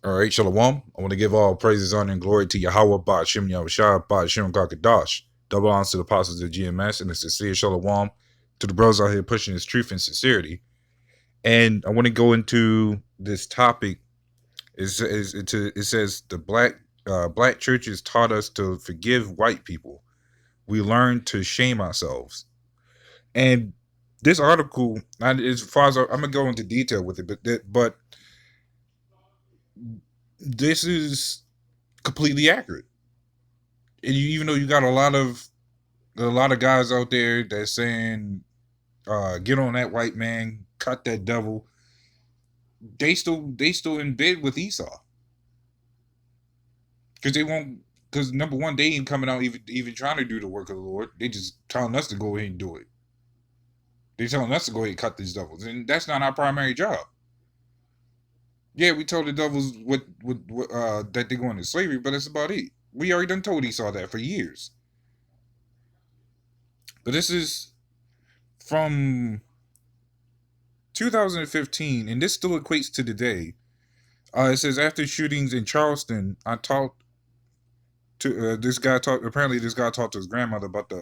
All right, Shalom. I want to give all praises, honor, and glory to Yahweh, Ba'ashem Yahushua, Ba'ashem Kakadash. Double honors to the apostles of GMS and the sincere Shalom to the brothers out here pushing this truth and sincerity. And I want to go into this topic. It says the black churches taught us to forgive white people. We learned to shame ourselves. And this article, as far as I'm gonna go into detail with it, but this is completely accurate. And even though you got a lot of guys out there that's saying, get on that white man, cut that devil, they still in bed with Esau. Because they won't because number one, they ain't coming out even trying to do the work of the Lord. They just telling us to go ahead and do it. They telling us to go ahead and cut these devils. And that's not our primary job. Yeah, we told the devils what that they're going to slavery, but that's about it. We already done told Esau that for years. But this is from 2015, and this still equates to today. It says after shootings in Charleston, I talked to this guy. Apparently, this guy talked to his grandmother about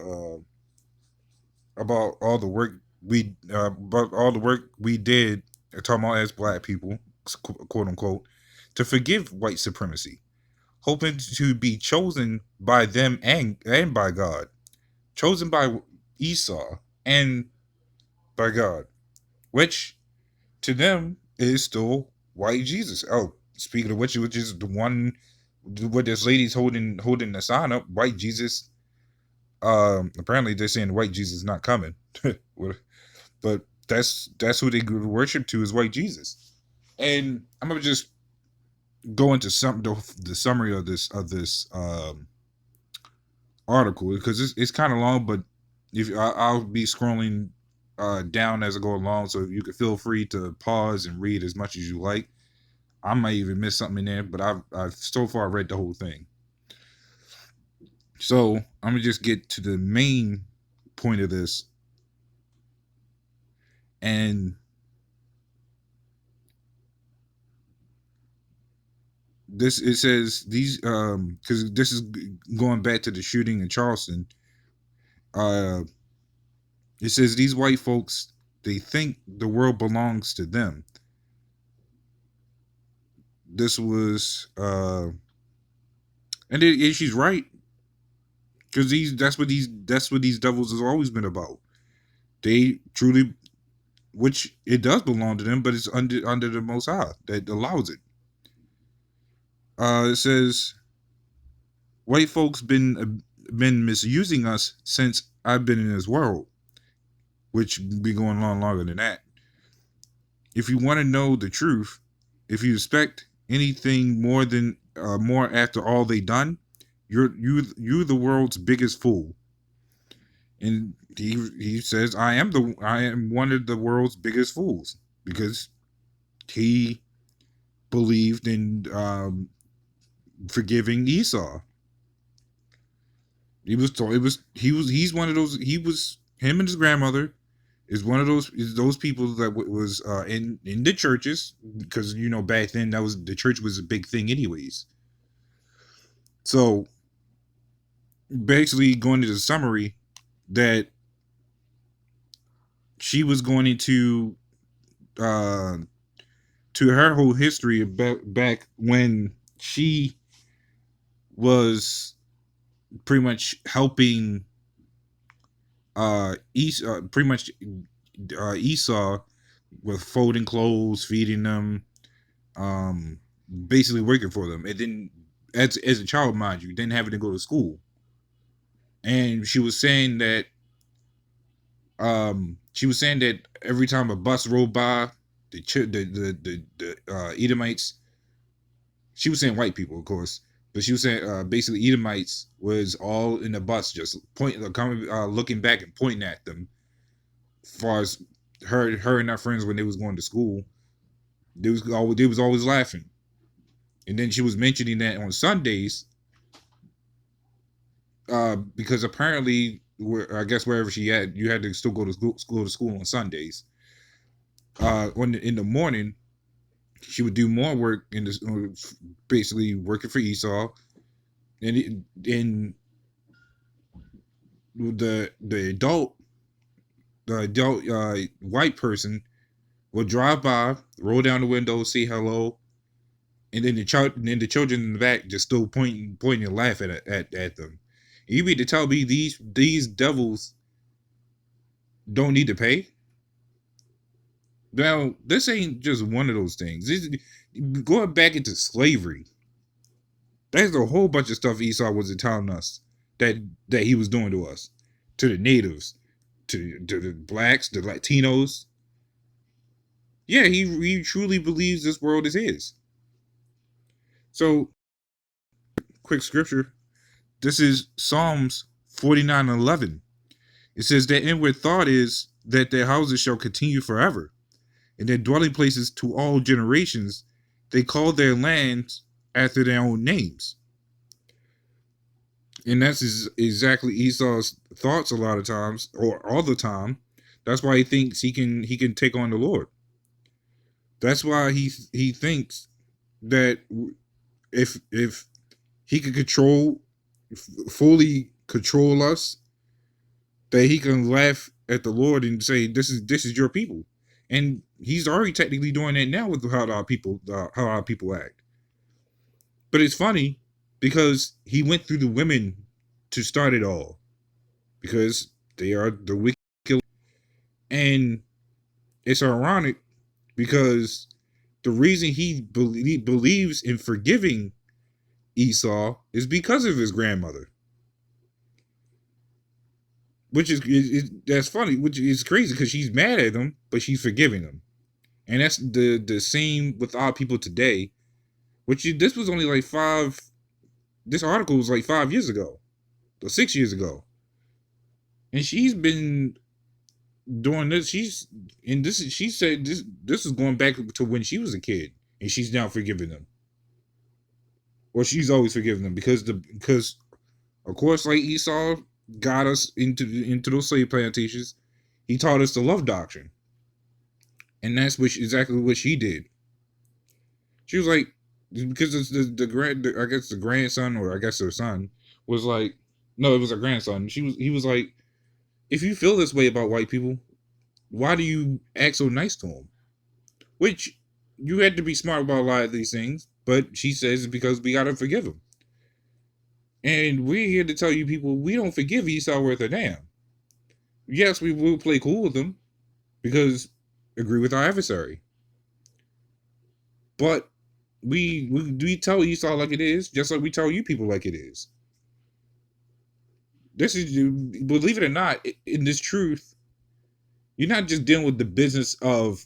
all the work we did. Talking about as black people, quote unquote, to forgive white supremacy, hoping to be chosen by them and by God, chosen by Esau and by God, which to them is still white Jesus. Oh, speaking of which is the one what this lady's holding the sign up, white Jesus. Apparently they're saying white Jesus is not coming, but that's who they worship to is white Jesus. And I'm gonna just go into the summary of this article because it's kind of long, but if I'll be scrolling down as I go along, so you can feel free to pause and read as much as you like. I might even miss something in there, but I've so far read the whole thing. So I'm gonna just get to the main point of this, and this it says these because this is going back to the shooting in Charleston. Uh, it says these white folks they think the world belongs to them. This was and she's right because that's what these devils has always been about. They truly, which it does belong to them, but it's under the Most High that allows it. It says white folks been misusing us since I've been in this world, which be going on longer than that. If you want to know the truth, if you expect anything more after all they done, you're the world's biggest fool. And he says I am one of the world's biggest fools because he believed in forgiving Esau. He's one of those. He was him and his grandmother is one of those people that was in the churches because back then the church was a big thing anyways. So basically, going to the summary that she was going into to her whole history back when she was pretty much helping pretty much Esau with folding clothes, feeding them, basically working for them. And then as a child, mind you, didn't having to go to school. And she was saying that every time a bus rolled by, the Edomites, she was saying white people, of course, but she was saying basically Edomites was all in the bus, just looking back and pointing at them. As far as her and her friends when they was going to school, they was always laughing. And then she was mentioning that on Sundays, because apparently, I guess wherever she at, you had to still go to school on Sundays. In the morning, She would do more work in this, basically working for Esau, and the adult white person will drive by, roll down the window, say hello, and then the children in the back just still pointing and laughing at them. You mean to tell me these devils don't need to pay? Now this ain't just one of those things. Going back into slavery, there's a whole bunch of stuff Esau was telling us that he was doing to us, to the natives, to the blacks, the Latinos. Yeah, he truly believes this world is his. So, quick scripture. This is Psalms 49:11. It says, their inward thought is that their houses shall continue forever, and their dwelling places to all generations. They call their lands after their own names. And that's exactly Esau's thoughts a lot of times, or all the time. That's why he thinks he can take on the Lord. That's why he thinks that if he could fully control us, that he can laugh at the Lord and say, this is your people. And he's already technically doing that now with how our people act. But it's funny because he went through the women to start it all, because they are the wicked. And it's ironic because the reason he believes in forgiving Esau is because of his grandmother, which is that's funny, which is crazy because she's mad at him, but she's forgiving him. And that's the same with our people today. This was only like this article was like 5 years ago or 6 years ago, and she's been doing this. She said this is going back to when she was a kid, and she's now forgiving them. Well, she's always forgiven them because of course, like Esau got us into those slave plantations. He taught us the love doctrine, and that's exactly what she did. She was like, because it's I guess the grandson, or I guess her son was like, no, it was her grandson. He was like, if you feel this way about white people, why do you act so nice to them? Which you had to be smart about a lot of these things, but she says it's because we gotta forgive them. And we're here to tell you people we don't forgive Esau worth a damn. Yes, we will play cool with them because agree with our adversary. But we tell Esau like it is, just like we tell you people like it is. This is, believe it or not, in this truth, you're not just dealing with the business of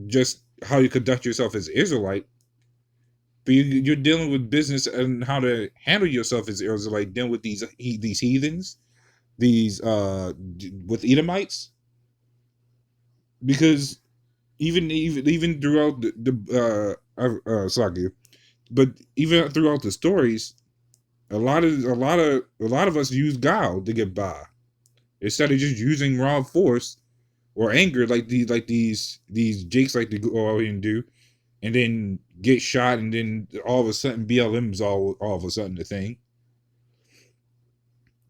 just how you conduct yourself as an Israelite, but you're dealing with business and how to handle yourself as an Israelite, dealing with these heathens, these with Edomites, because even throughout sorry, but even throughout the stories, a lot of us use guile to get by instead of just using raw force or anger like these jakes like to go out and do, and then get shot, and then all of a sudden BLM is all of a sudden the thing.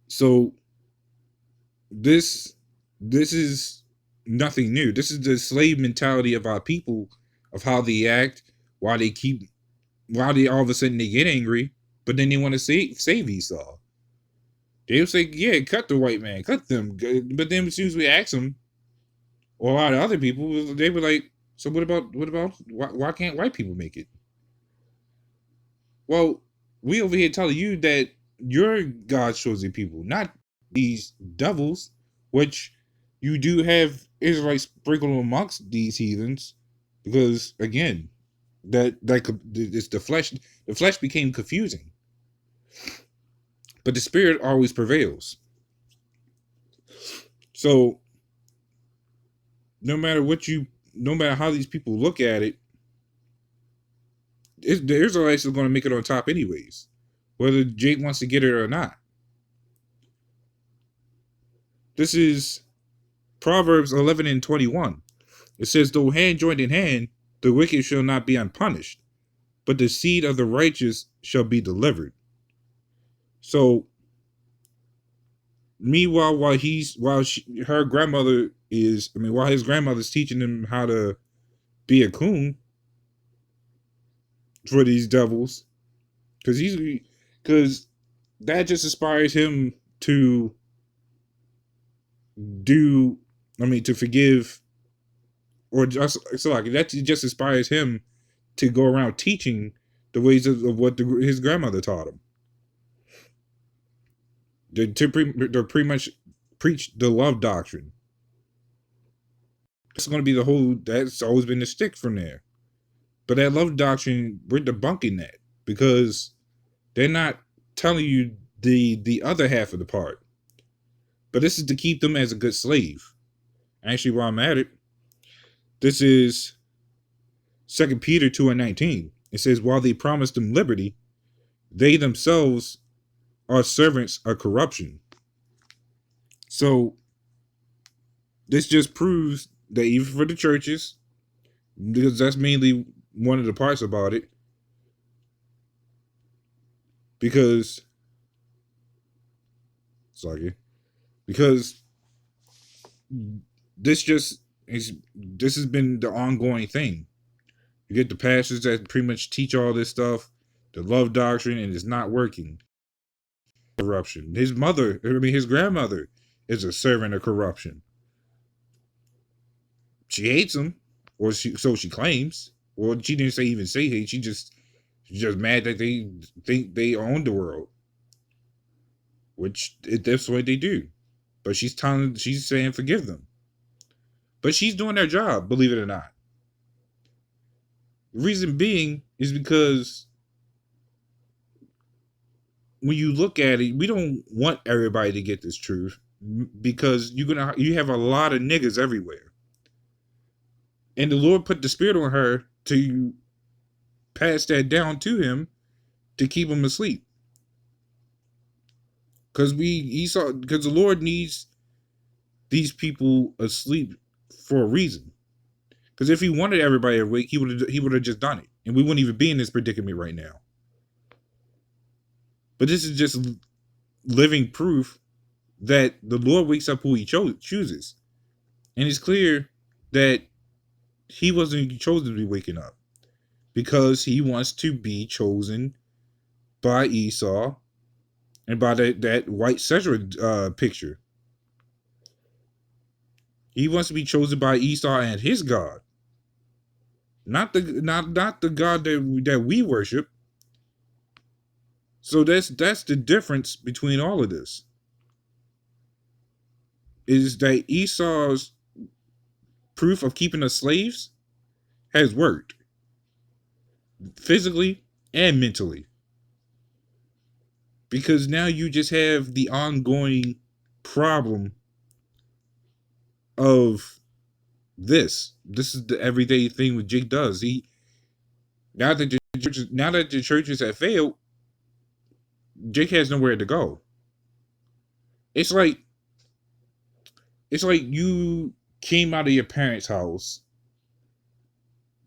So this is nothing new. This is the slave mentality of our people, of how they act, why they all of a sudden they get angry, but then they want to save Esau. They'll say, yeah, cut the white man, cut them. But then as soon as we ask them, or a lot of other people, they were like, so what about why can't white people make it? Well, we over here telling you that you're God's chosen people, not these devils, which you do have Israelites sprinkled amongst these heathens, because again, that it's the flesh. The flesh became confusing, but the spirit always prevails. So no matter how these people look at it, the Israelites are going to make it on top anyways, whether Jake wants to get it or not. This is Proverbs 11:21. It says, though hand joined in hand, The wicked shall not be unpunished, but the seed of the righteous shall be delivered. So, meanwhile, her grandmother is, I mean, while his grandmother's teaching him how to be a coon for these devils, because that just inspires him to do, I mean, to forgive, or just so like that just inspires him to go around teaching the ways of what his grandmother taught him. They're pretty much preach the love doctrine. It's going to be the whole. That's always been the stick from there. But that love doctrine, we're debunking that because they're not telling you the other half of the part. But this is to keep them as a good slave. Actually, while I'm at it, this is 2 Peter 2:19. It says, while they promised them liberty, they themselves are servants of corruption. So this just proves that even for the churches, because that's mainly one of the parts about it, because sorry, because this just is, this has been the ongoing thing. You get the pastors that pretty much teach all this stuff, the love doctrine, and it's not working. Corruption. His grandmother is a servant of corruption. She hates him, or so she claims. Well, she didn't even say hate. She's just mad that they think they own the world, which that's what they do. But she's saying forgive them. But she's doing their job, believe it or not. The reason being is because when you look at it, we don't want everybody to get this truth because you have a lot of niggas everywhere. And the Lord put the spirit on her to pass that down to him to keep him asleep. Because the Lord needs these people asleep for a reason. Because if he wanted everybody awake, he would have just done it, and we wouldn't even be in this predicament right now. But this is just living proof that the Lord wakes up who he chooses, and it's clear that he wasn't chosen to be waking up because he wants to be chosen by Esau and by that white Sejra picture. He wants to be chosen by Esau and his God, not the God that we worship. So that's the difference between all of this. Is that Esau's proof of keeping us slaves has worked physically and mentally. Because now you just have the ongoing problem of this. This is the everyday thing what Jake does. Now that the churches have failed, Jake has nowhere to go. It's like you came out of your parents' house,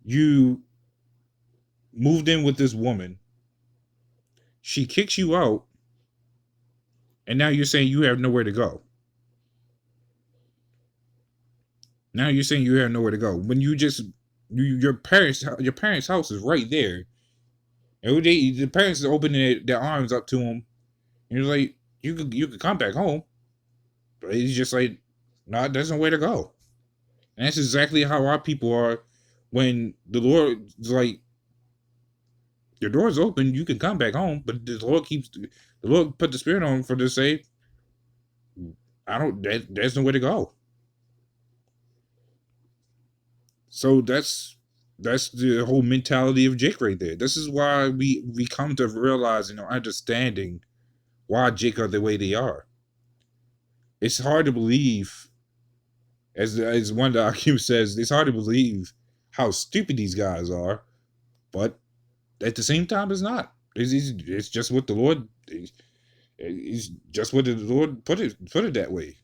you moved in with this woman, she kicks you out, and now you're saying you have nowhere to go. Now you're saying you have nowhere to go when your parents' house is right there, and the parents are opening their arms up to them, and you're like, you could come back home, but he's just like, no, there's nowhere to go. And that's exactly how our people are when the Lord's like, your door's open, you can come back home, but the Lord put the spirit on for to say, there's nowhere to go. So that's the whole mentality of Jake right there. This is why we come to realizing or understanding why Jake are the way they are. It's hard to believe, as one of the arguments says, it's hard to believe how stupid these guys are, but at the same time, it's not. It's just what the Lord. It's just what the Lord put it that way.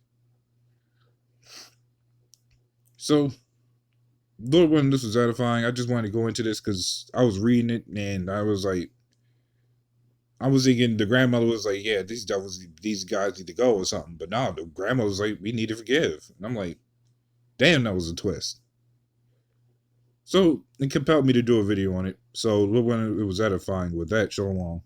So Lord, when this was edifying, I just wanted to go into this because I was reading it and I was like, I was thinking the grandmother was like, yeah, these devils, these guys need to go or something. But no, the grandmother was like, we need to forgive. And I'm like, damn, that was a twist. So it compelled me to do a video on it. So look, when it was edifying with that, shalom.